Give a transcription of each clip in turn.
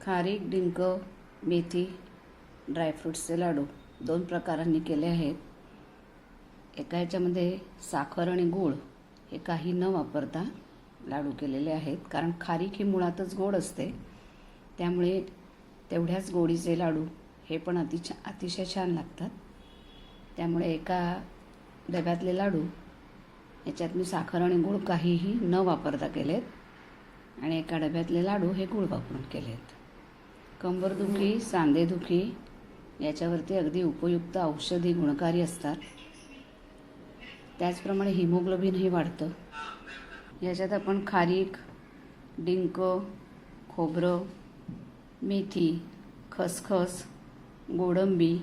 खारीक, डिंक, मेथी, ड्रायफ्रूट्सचे लाडू दोन प्रकारांनी केले आहेत. एका ह्याच्यामध्ये साखर आणि गूळ हे काही न वापरता लाडू केलेले आहेत, कारण खारीक ही मुळातच गोड असते. त्यामुळे तेवढ्याच गोडीचे लाडू हे पण अतिशय छान लागतात. त्यामुळे एका डब्यातले लाडू याच्यात मी साखर आणि गूळ काहीही न वापरता केलेत आणि एका डब्यातले लाडू हे गूळ वापरून केलेत. कंबरदुखी, सांधेदुखी याच्यावरती अगदी उपयुक्त औषधी गुणकारी असतात. त्याचप्रमाणे हिमोग्लोबिनही वाढतं. याच्यात आपण खारीक, डिंक, खोबरं, मेथी, खसखस, गोडंबी,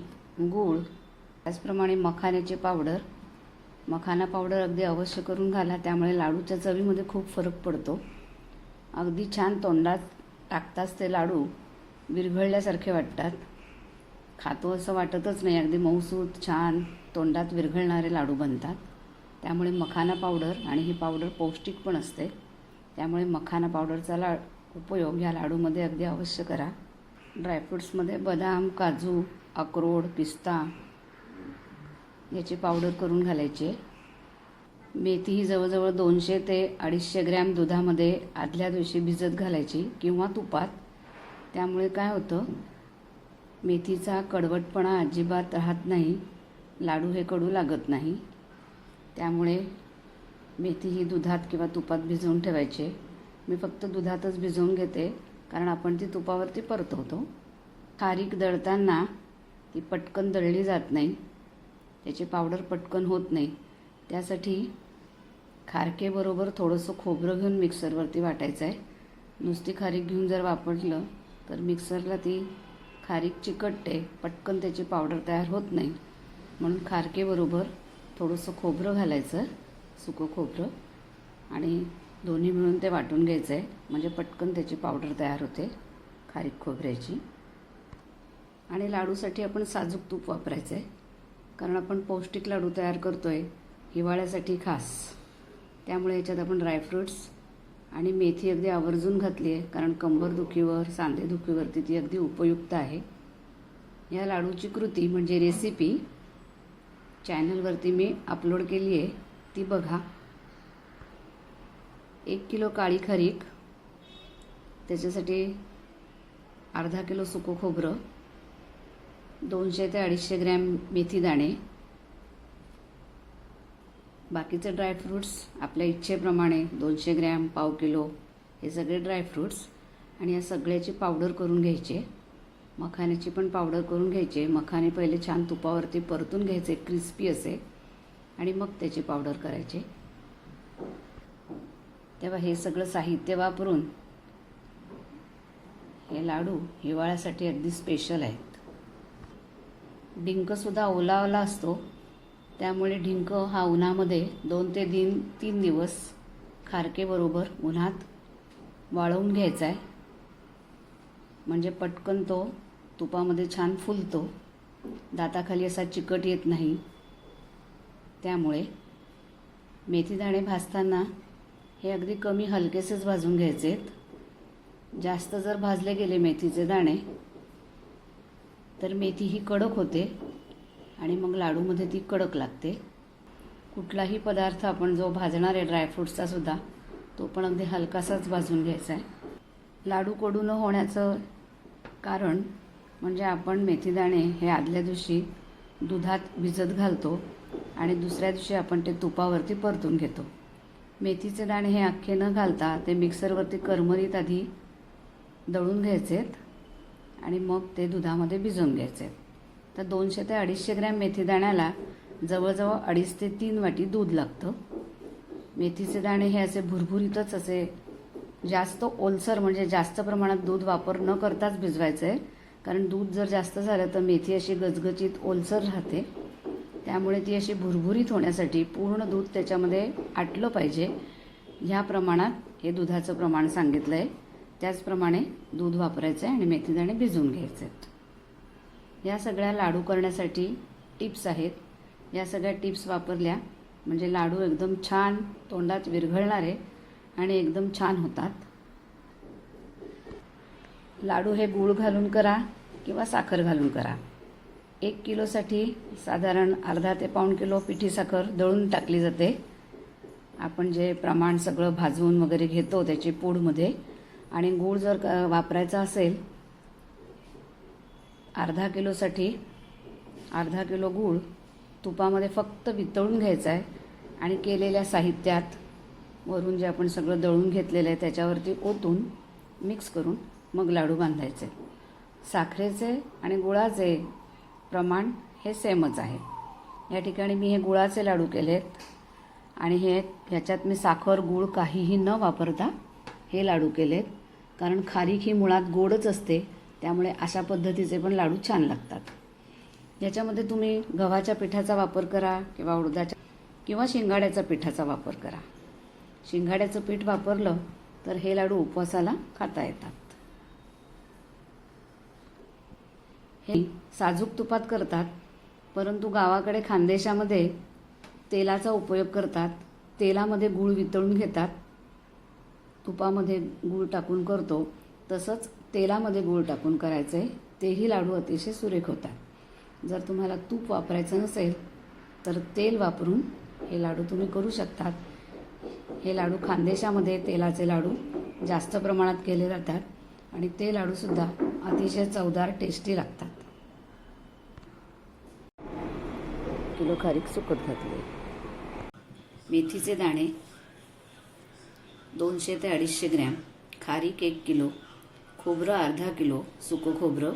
गूळ, त्याचप्रमाणे मखाण्याची पावडर, मखाना पावडर अगदी अवश्य करून घाला. त्यामुळे लाडूच्या चवीमध्ये खूप फरक पडतो. अगदी छान तोंडात टाकताच ते लाडू विरघळल्यासारखे वाटतात. खातो असं वाटतच नाही, अगदी मऊसूत छान तोंडात विरघळणारे लाडू बनतात. त्यामुळे मखाना पावडर, आणि ही पावडर पौष्टिक पण असते, त्यामुळे मखाना पावडरचा उपयोग ह्या लाडूमध्ये अगदी अवश्य करा. ड्रायफ्रूट्समध्ये बदाम, काजू, अक्रोड, पिस्ता याची पावडर करून घालायची. मेथी ही जवळजवळ 200 ते 250 ग्रॅम दुधामध्ये आदल्या दिवशी भिजत घालायची किंवा तुपात. त्यामुळे काय होतं, मेथीचा कडवटपणा अजिबात राहत नाही, लाडू हे कडू लागत नाही. त्यामुळे मेथी ही दुधात किंवा तुपात भिजवून ठेवायची. मी फक्त दुधातच भिजवून घेते, कारण आपण ती तुपावरती परतवतो. खारीक दळताना ती पटकन दळली जात नाही, त्याची पावडर पटकन होत नाही. त्यासाठी खारकेबरोबर थोडंसं खोबरं घेऊन मिक्सरवरती वाटायचं आहे. नुसती खारीक घेऊन जर वापरलं तर मिक्सरला ती खारीक चिकटते, पटकन त्याची पावडर तयार होत नाही. म्हणून खारकेबरोबर थोडंसं खोबरं घालायचं, सुकं खोबरं, आणि दोन्ही मिळून ते वाटून घ्यायचं आहे. म्हणजे पटकन त्याची पावडर तयार होते खारीक खोबऱ्याची. आणि लाडूसाठी आपण साजूक तूप वापरायचं आहे, कारण आपण पौष्टिक लाडू तयार करतो आहे हिवाळ्यासाठी खास. त्यामुळे याच्यात आपण ड्रायफ्रूट्स आणि मेथी अगदी आवर्जून घातली आहे, कारण कंबरदुखीवर, सांधेदुखीवरती ती अगदी उपयुक्त आहे. या लाडूची कृती म्हणजे रेसिपी चॅनलवरती मी अपलोड केली आहे, ती बघा. 1 किलो काळी खारीक, त्याच्यासाठी अर्धा किलो सुकं खोबरं, 200 ते 250 ग्रॅम मेथी दाणे, बाकीचे ड्रायफ्रूट्स आपल्या इच्छेप्रमाणे 200 ग्रॅम, पाव किलो, हे सगळे ड्रायफ्रूट्स. आणि या सगळ्याची पावडर करून घ्यायचे. मखाण्याची पण पावडर करून घ्यायचे. मखाने पहिले छान तुपावरती परतून घ्यायचे, क्रिस्पी असे, आणि मग त्याची पावडर करायचे. तेव्हा हे सगळं साहित्य वापरून हे लाडू हिवाळ्यासाठी अगदी स्पेशल आहेत. डिंकसुद्धा ओला ओला असतो, त्यामुळे डिंक हा उन्हामध्ये 2 ते 3 दिवस खारकेबरोबर उन्हात वाळवून घ्यायचा आहे. म्हणजे पटकन तो तुपामध्ये छान फुलतो, दाताखाली असा चिकट येत नाही. त्यामुळे मेथी दाणे भाजताना हे अगदी कमी हलकेसेच भाजून घ्यायचे आहेत. जास्त जर भाजले गेले मेथीचे दाणे तर मेथी ही कडक होते आणि मग लाडूमध्ये ती कडक लागते. कुठलाही पदार्थ आपण जो भाजणार आहे ड्रायफ्रूट्सचा सुद्धा, तो पण अगदी हलकासाच भाजून घ्यायचा आहे. लाडू कडू न होण्याचं कारण म्हणजे आपण मेथीदाणे हे आदल्या दिवशी दुधात भिजत घालतो आणि दुसऱ्या दिवशी आपण ते तुपावरती परतून घेतो. मेथीचे दाणे हे अख्खे न घालता ते मिक्सरवरती करमरीत आधी दळून घ्यायचेत आणि मग ते दुधामध्ये भिजवून घ्यायचे. तर 200 ते 250 ग्रॅम मेथी दाण्याला जवळजवळ 2.5 ते 3 वाटी दूध लागतं. मेथीचे दाणे हे असे भुरभुरीतच असे जास्त ओलसर, म्हणजे जास्त प्रमाणात दूध वापर न करताच भिजवायचं आहे, कारण दूध जर जास्त झालं तर मेथी अशी गजगजीत ओलसर राहते. त्यामुळे ती अशी भुरभुरीत होण्यासाठी पूर्ण दूध त्याच्यामध्ये आटलं पाहिजे. ह्या प्रमाणात हे दुधाचं प्रमाण सांगितलं आहे, त्याचप्रमाणे दूध वापरायचं आहे आणि मेथीदाणे भिजवून घ्यायचे आहेत. या सगळ्या लाडू करण्यासाठी टिप्स आहेत. या सगळ्या टिप्स वापरल्या म्हणजे लाडू एकदम छान तोंडात विरघळणारे आणि एकदम छान होतात. लाडू हे गूळ घालून करा किंवा साखर घालून करा. 1 किलोसाठी साधारण अर्धा ते पाऊण किलो पिठी साखर दळून टाकली जाते. आपण जे प्रमाण सगळं भाजवून वगैरे घेतो त्याची पूडमध्ये. आणि गूळ जर वापरायचा असेल अर्धा किलोसाठी अर्धा किलो गूळ तुपामध्ये फक्त वितळून घ्यायचा आहे आणि केलेल्या साहित्यात वरून जे आपण सगळं दळून घेतलेलं आहे त्याच्यावरती ओतून मिक्स करून मग लाडू बांधायचे. साखरेचे आणि गुळाचे प्रमाण हे सेमच आहे. या ठिकाणी मी हे गुळाचे लाडू केलेत आणि ह्याच्यात मी साखर गूळ काहीही न वापरता हे लाडू केलेत. कारण खारीक ही मुळात गोडच असते, त्यामुळे अशा पद्धतीचे पण लाडू छान लागतात. याच्यामध्ये तुम्ही गव्हाच्या पिठाचा वापर करा किंवा उडदाच्या किंवा शिंगाड्याच्या पिठाचा वापर करा. शिंगाड्याचं पीठ वापरलं तर हे लाडू उपवासाला खाता येतात. हे साजूक तुपात करतात, परंतु गावाकडे खानदेशामध्ये तेलाचा उपयोग करतात. तेलामध्ये गूळ वितळून घेतात, तुपामध्ये गूळ टाकून करतो तसंच तेलामध्ये गूळ टाकून करायचे. तेही लाडू अतिशय सुरेख होतात. जर तुम्हाला तूप वापरायचं नसेल तर तेल वापरून हे लाडू तुम्ही करू शकतात. हे लाडू खानदेशामध्ये तेलाचे लाडू जास्त प्रमाणात केले जातात आणि ते लाडूसुद्धा अतिशय चवदार टेस्टी लागतात. किलो खारीक सुकत घातले. मेथीचे दाणे 200 ते 250 ग्रॅम, खारीक 1 किलो, खोबरं अर्धा किलो, सुकं खोबरं,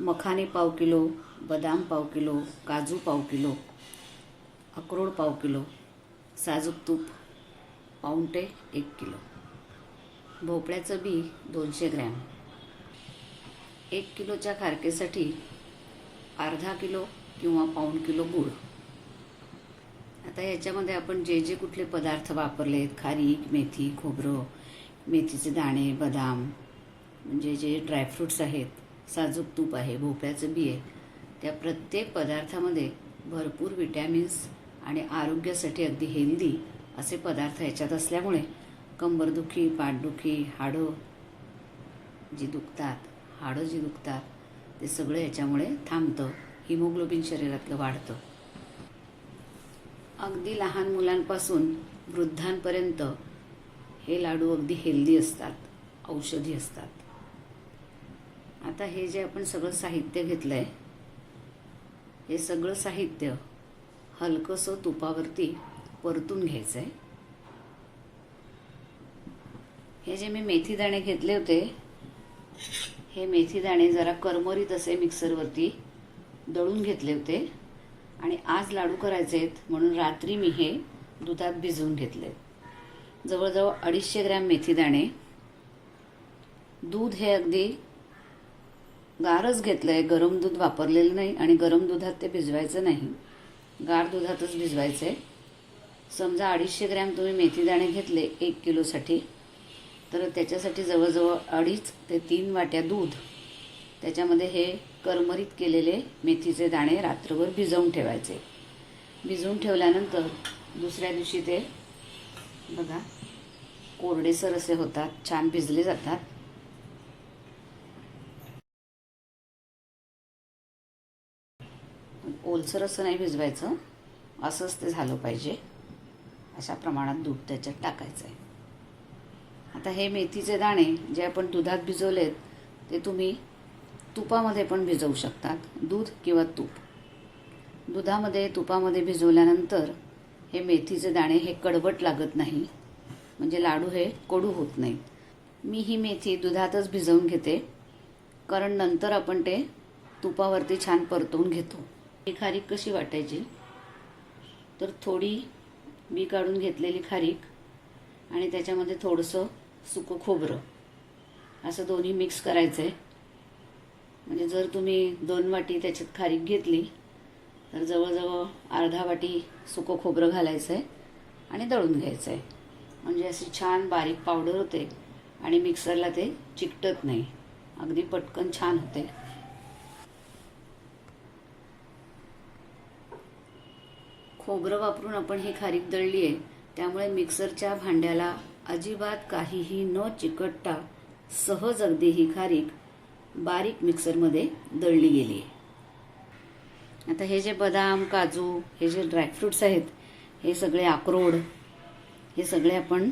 मखाने पाव किलो, बदाम पाव किलो, काजू पाव किलो, अक्रोड पाव किलो, साजूक तूप पाऊण ते 1 किलो, भोपळ्याचं बी 200 ग्रॅम. 1 किलोच्या खारकेसाठी अर्धा किलो किंवा पाऊण किलो गूळ. आता याच्यामध्ये आपण जे जे कुठले पदार्थ वापरलेत, खारीक, मेथी, खोबरं, मेथीचे दाणे, बदाम म्हणजे जे ड्रायफ्रूट्स आहेत, साजूक तूप आहे, भोपळ्याचं बी आहे, त्या प्रत्येक पदार्थामध्ये भरपूर विटॅमिन्स आणि आरोग्यासाठी अगदी हेल्दी असे पदार्थ याच्यात असल्यामुळे कंबरदुखी, पाठदुखी, हाडं जी दुखतात ते सगळं याच्यामुळे थांबतं. हिमोग्लोबिन शरीरातलं वाढतं. अगदी लहान मुलांपासून वृद्धांपर्यंत हे लाडू अगदी हेल्दी असतात, औषधी असतात. आता हे जे आपण सगळं साहित्य घेतलं आहे, हे सगळं साहित्य हलकंसं तुपावरती परतून घ्यायचं आहे. हे जे मी मेथी दाणे घेतले होते, हे मेथी दाणे जरा करमरीत असे मिक्सरवरती दळून घेतले होते आणि आज लाडू करायचे आहेत म्हणून रात्री मी हे दुधात भिजवून घेतले. जवळजवळ 250 ग्रॅम मेथी दाणे. दूध हे अगदी गारच घेतलं आहे, गरम दूध वापरलेलं नाही आणि गरम दुधात ते भिजवायचं नाही, गार दुधातच भिजवायचं आहे. समजा 250 ग्रॅम तुम्ही मेथी दाणे घेतले 1 किलोसाठी, तर त्याच्यासाठी जवळजवळ 2.5 ते 3 वाट्या दूध, त्याच्यामध्ये हे करमरीत केलेले मेथीचे दाणे रात्रभर भिजवून ठेवायचे. भिजवून ठेवल्यानंतर दुसऱ्या दिवशी ते बघा कोरडेसर असे होतात, छान भिजले जातात. ओलसर असं नाही भिजवायचं, असंच ते झालं पाहिजे. अशा प्रमाणात दूध त्याच्यात टाकायचं आहे. आता हे मेथीचे दाणे जे आपण दुधात भिजवलेत ते तुम्ही तुपामध्ये पण भिजवू शकतात, दूध किंवा तूप. दुधामध्ये तुपामध्ये भिजवल्यानंतर हे मेथीचे दाणे हे कडवट लागत नाही, म्हणजे लाडू हे कडू होत नाहीत. मी ही मेथी दुधातच भिजवून घेते, कारण नंतर आपण ते तुपावरती छान परतवून घेतो. ही खारीक कशी वाटायची, तर थोडी बी काढून घेतलेली खारीक आणि त्याच्यामध्ये थोडंसं सुकं खोबरं असं दोन्ही मिक्स करायचं आहे. म्हणजे जर तुम्ही 2 वाटी त्याच्यात खारीक घेतली तर जवळजवळ अर्धा वाटी सुकं खोबरं घालायचं आहे आणि दळून घ्यायचं आहे. म्हणजे अशी छान बारीक पावडर होते आणि मिक्सरला ते चिकटत नाही, अगदी पटकन छान होते. खोबरं वापरून आपण ही खारीक दळली आहे, त्यामुळे मिक्सरच्या भांड्याला अजिबात काहीही न चिकटता सहज अगदी ही खारीक बारीक मिक्सरमध्ये दळली गेली आहे. आता हे जे बदाम, काजू, हे जे ड्रायफ्रूट्स आहेत, हे सगळे अक्रोड, हे सगळे आपण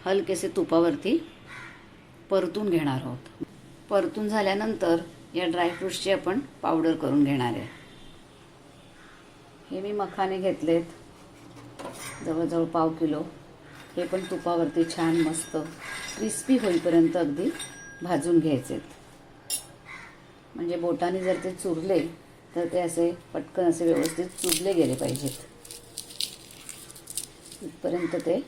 हलकेसे तुपावरती परतून घेणार आहोत. परतून झाल्यानंतर या ड्रायफ्रूट्सची आपण पावडर करून घेणार आहे. हे मी मखाने घेतलेत जवळजवळ पाव किलो. हे पण तुपावरती छान मस्त क्रिस्पी होईपर्यंत अगदी भाजून घ्यायचेत. म्हणजे बोटाने जर ते चुरले तर ते असे पटकन असे व्यवस्थित चुरले गेले पाहिजेत. इथपर्यंत ते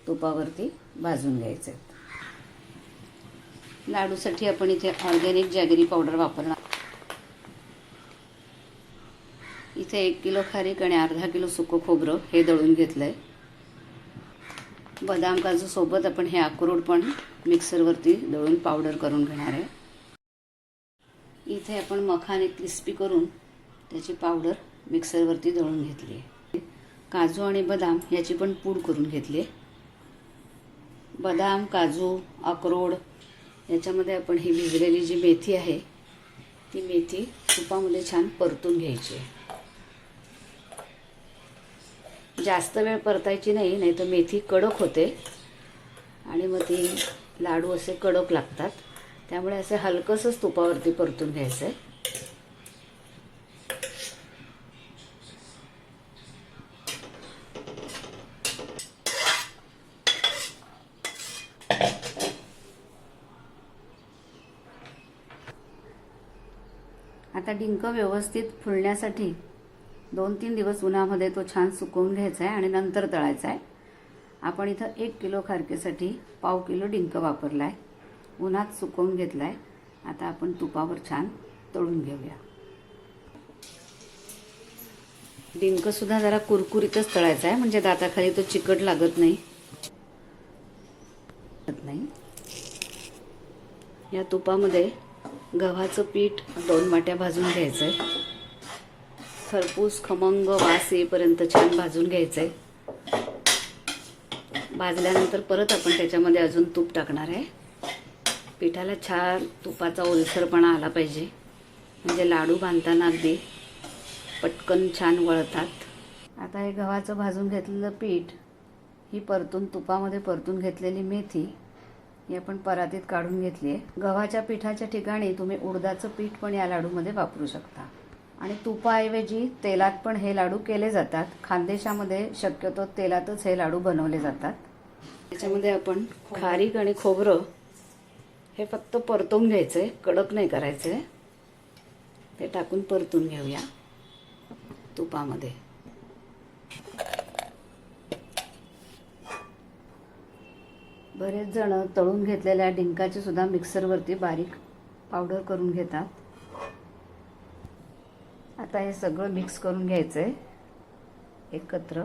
तुपावरती भाजून घ्यायचे. लाडूसाठी आपण इथे ऑर्गॅनिक जॅगरी पावडर वापरणार. इथे 1 किलो खारीक आणि अर्धा किलो सुकं खोबरं हे दळून घेतलंय. बदाम काजू सोबत आपण हे अक्रोड पण मिक्सरवरती दळून पावडर करून घेणार आहे. इथे आपण मखाने क्रिस्पी करून त्याची पावडर मिक्सरवरती दळून घेतली आहे. काजू आणि बदाम याची पण पूड करून घेतली आहे. बदाम, काजू, अक्रोड याच्यामध्ये आपण ही भिजलेली जी मेथी आहे ती मेथी तुपामध्ये छान परतून घ्यायची आहे. जास्त वेळ परतायची नाही, नाही तर मेथी कडक होते आणि मग ती लाडू असे कडक लागतात. त्यामुळे असे हलकसंच तुपावरती परतून घ्यायचं आहे. आता डिंक व्यवस्थित फुलण्यासाठी 2-3 दिवस उन्हामध्ये तो छान सुकवून घ्यायचा आहे आणि नंतर तळायचा आहे. आपण इथं 1 किलो खारकेसाठी पाव किलो डिंक वापरला आहे. उन्हात सुकवून घेतला आहे. आता आपण तुपावर छान तळून घेऊया. डिंकसुद्धा जरा कुरकुरीतच तळायचा आहे, म्हणजे दाताखाली तो चिकट लागत नाही. या तुपामध्ये गव्हाचं पीठ 2 वाट्या भाजून घ्यायचं आहे. खरपूस खमंग वास येईपर्यंत छान भाजून घ्यायचं आहे. भाजल्यानंतर परत आपण त्याच्यामध्ये अजून तूप टाकणार आहे. पिठाला छान तुपाचा ओलसरपणा आला पाहिजे, म्हणजे लाडू बांधताना अगदी पटकन छान वळतात. आता हे गव्हाचं भाजून घेतलेलं पीठ, ही तुपामध्ये परतून घेतलेली मेथी ही आपण परातीत काढून घेतली आहे. गव्हाच्या पिठाच्या ठिकाणी तुम्ही उडदाचं पीठ पण या लाडूमध्ये वापरू शकता. आणि तुपाऐवजी तेलात पण हे लाडू केले जातात. खानदेशामध्ये शक्यतो तेलातच हे लाडू बनवले जातात. त्याच्यामध्ये आपण खारीक आणि खोबरं हे फक्त परतून घ्यायचं आहे, कडक नाही करायचं आहे. ते टाकून परतून घेऊया तुपामध्ये. बरेच जण तळून घेतलेल्या डिंकाची सुद्धा मिक्सरवरती बारीक पावडर करून घेतात. आता हे सगळं मिक्स करून घ्यायचं आहे एकत्र.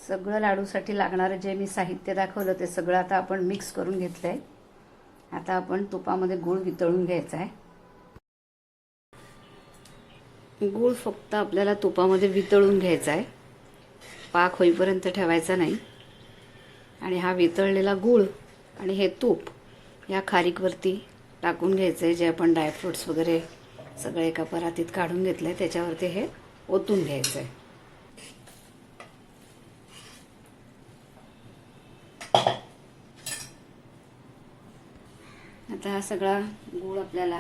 सगळं लाडूसाठी लागणारं जे मी साहित्य दाखवलं ते सगळं आता आपण मिक्स करून घेतलं आहे. आता आपण तुपामध्ये गूळ वितळून घ्यायचा आहे. गूळ फक्त आपल्याला तुपामध्ये वितळून घ्यायचा आहे, पाक होईपर्यंत ठेवायचा नाही. आणि हा वितळलेला गूळ आणि हे तूप या खारीकवरती टाकून घ्यायचं आहे. जे आपण ड्रायफ्रूट्स वगैरे सगळं एका परातीत काढून घेतलं आहे त्याच्यावरती हे ओतून घ्यायचं आहे. आता हा सगळा गूळ आपल्याला,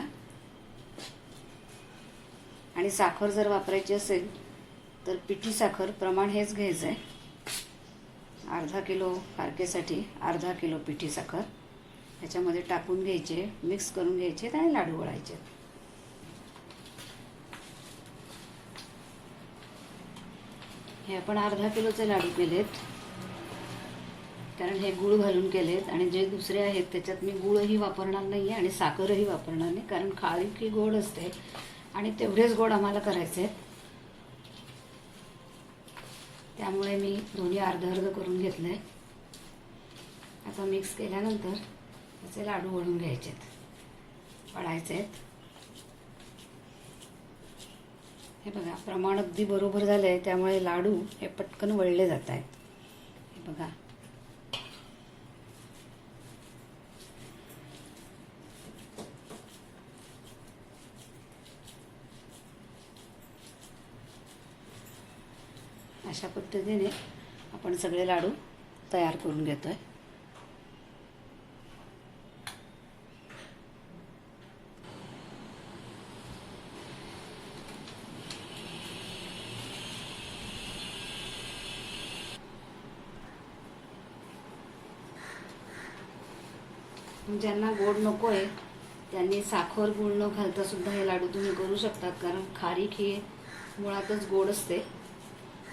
आणि साखर जर वापरायची असेल तर पिठी साखर प्रमाण हेच घ्यायचं आहे. अर्धा किलो खारकेसाठी अर्धा किलो पिठी साखर ह्याच्यामध्ये टाकून घ्यायचे, मिक्स करून घ्यायचे आणि लाडू वळायचे. हे आपण अर्धा किलोचे लाडू केलेत, कारण हे गूळ घालून केलेत. आणि जे दुसरे आहेत त्याच्यात मी गूळही वापरणार नाही आहे आणि साखरही वापरणार नाही, कारण खारीक ही गोड असते आणि तेवढेच गोड आम्हाला करायचे आहेत. त्यामुळे मी दोन्ही अर्ध अर्ध करून घेतलं आहे. आता मिक्स केल्यानंतर त्याचे लाडू वळून घ्यायचे आहेत, वळायचे आहेत. हे बघा, प्रमाण अगदी बरोबर झालं आहे, त्यामुळे लाडू हे पटकन वळले जात आहेत. हे बघा, अशा पद्धतीने आपण सगळे लाडू तयार करून घेतोय. ज्यांना गोड नको आहे त्यांनी साखर गुळ न घालता सुद्धा हे लाडू तुम्ही करू शकतात, कारण खारीक ही मुळातच गोड असते,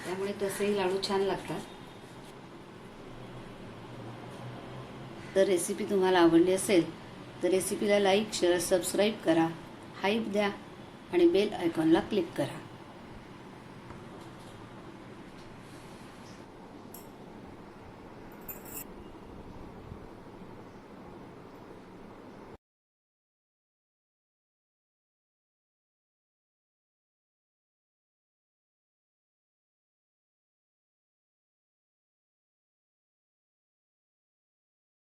त्यामुळे तसेही लाडू छान लागतात. तर रेसिपी तुम्हाला आवडली असेल तर रेसिपीला लाईक, शेअर, सबस्क्राईब करा, हाईप द्या आणि बेल आयकॉनला क्लिक करा.